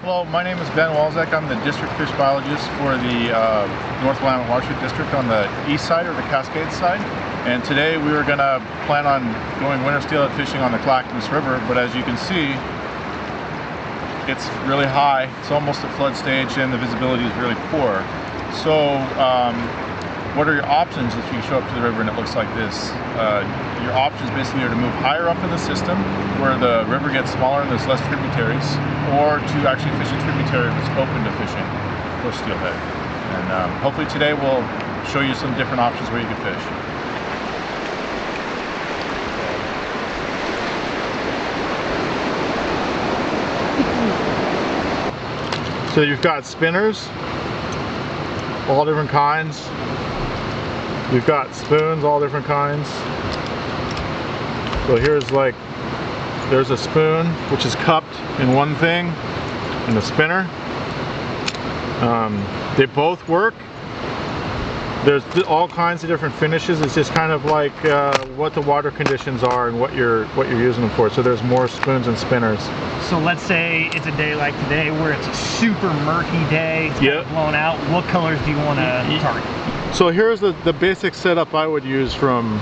Well, my name is Ben Walczak. I'm the district fish biologist for the North Willamette Watershed district on the east side, or the Cascades side. And today we were going to plan on going winter steelhead fishing on the Clackamas River, but as you can see, it's really high. It's almost at flood stage and the visibility is really poor. So what are your options if you show up to the river and it looks like this? Your options basically are to move higher up in the system where the river gets smaller and there's less tributaries, or to actually fish a tributary that's open to fishing for steelhead. And hopefully today we'll show you some different options where you can fish. So you've got spinners, all different kinds. You've got spoons, all different kinds. So here's there's a spoon which is cupped in one thing, and a spinner. They both work. There's all kinds of different finishes. It's just kind of like what the water conditions are and what you're using them for. So there's more spoons and spinners. So let's say it's a day like today where it's a super murky day, it's kind of blown out. What colors do you want to target? So here's the basic setup I would use from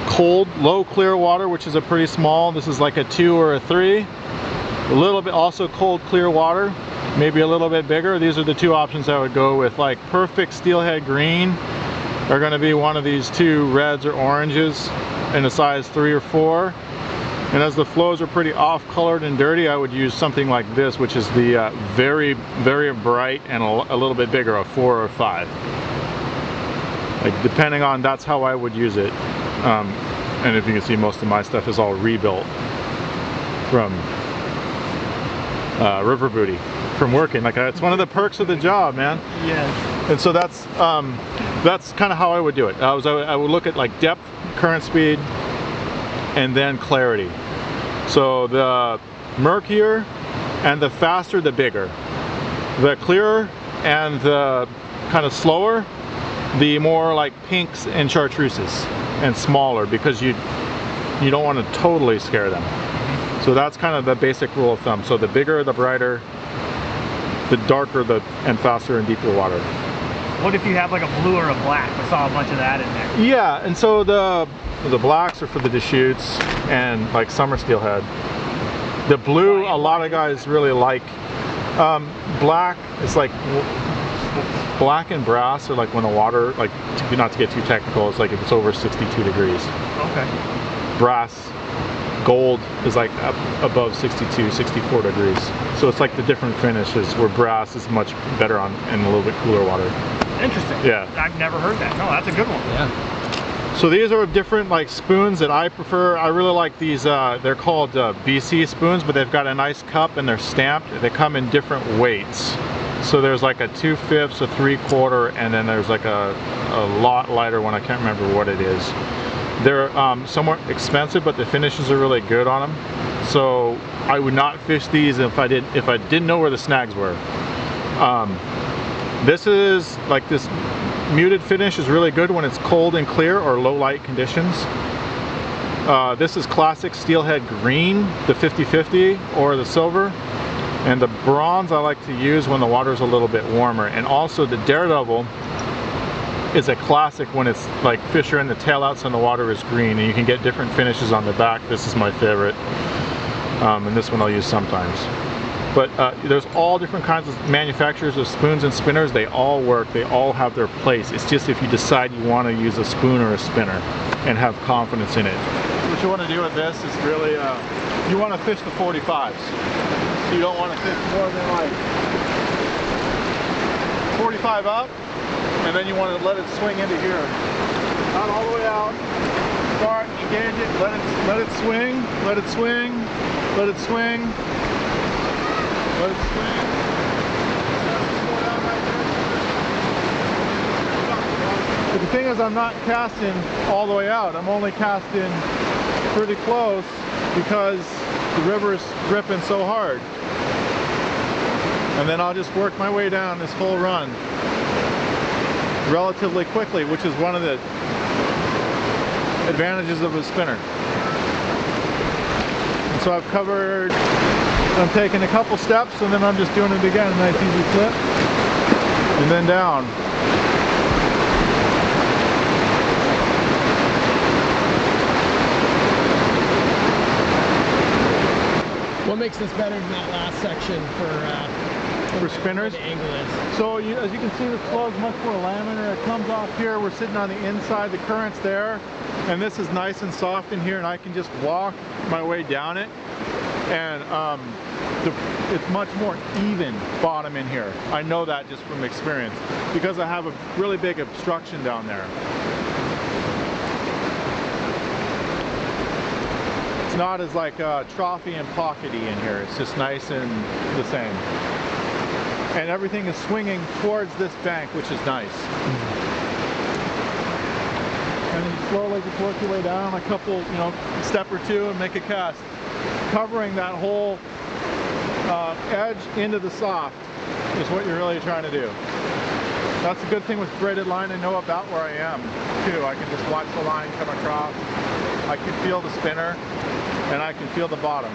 cold, low clear water, which is a pretty small. This is like a 2 or a 3. A little bit also cold clear water, maybe a little bit bigger. These are the two options I would go with. Like perfect steelhead green are going to be one of these two reds or oranges in a size 3 or 4. And as the flows are pretty off colored and dirty, I would use something like this, which is the very, very bright and a little bit bigger, a 4 or 5. Like depending on, that's how I would use it. And if you can see, most of my stuff is all rebuilt from river booty, from working. Like it's one of the perks of the job, man. Yes. And so that's kind of how I would do it. I would look at like depth, current speed, and then clarity. So the murkier and the faster, the bigger. The clearer and the kind of slower, the more like pinks and chartreuses, and smaller, because you don't want to totally scare them. So that's kind of the basic rule of thumb. So the bigger, the brighter, the darker, and faster and deeper water. What if you have like a blue or a black? I saw a bunch of that in there. Yeah, and so the blacks are for the Deschutes and like summer steelhead. The blue, a lot of guys really like. Black is like, black and brass are like when the water, like not to get too technical, it's like if it's over 62 degrees. Okay. Brass, gold is like up above 62, 64 degrees. So it's like the different finishes where brass is much better on in a little bit cooler water. Interesting. Yeah. I've never heard that. No, that's a good one. Yeah. So these are different like spoons that I prefer. I really like these, they're called BC spoons, but they've got a nice cup and they're stamped. They come in different weights. So there's like a 2/5, a 3/4, and then there's like a lot lighter one. I can't remember what it is. They're somewhat expensive, but the finishes are really good on them. So I would not fish these if I didn't know where the snags were. This is like this muted finish is really good when it's cold and clear or low light conditions. This is classic steelhead green, the 50/50 or the silver. And the bronze I like to use when the water's a little bit warmer. And also the Daredevil is a classic when it's like fish are in the tailouts and the water is green, and you can get different finishes on the back. This is my favorite. And this one I'll use sometimes. But there's all different kinds of manufacturers of spoons and spinners. They all work, they all have their place. It's just if you decide you want to use a spoon or a spinner and have confidence in it. What you want to do with this is really, you want to fish the 45s. You don't want to fish more than like 45 up, and then you want to let it swing into here. Not all the way out. Start, engage it, let it swing, let it swing, let it swing, let it swing. But the thing is, I'm not casting all the way out. I'm only casting pretty close because the river is ripping so hard. And then I'll just work my way down this whole run relatively quickly, which is one of the advantages of a spinner. And so I've covered I'm taking a couple steps and then I'm just doing it again. A nice easy flip. And then down. What makes this better than that last section for spinners? The angle is? So as you can see, this flow is much more laminar. It comes off here. We're sitting on the inside. The current's there, and this is nice and soft in here, and I can just walk my way down it. And it's much more even bottom in here. I know that just from experience because I have a really big obstruction down there. It's not as like trophy and pockety in here. It's just nice and the same. And everything is swinging towards this bank, which is nice. And then you slowly just work your way down a couple, step or two and make a cast. Covering that whole edge into the soft is what you're really trying to do. That's a good thing with braided line. I know about where I am too. I can just watch the line come across. I can feel the spinner and I can feel the bottom.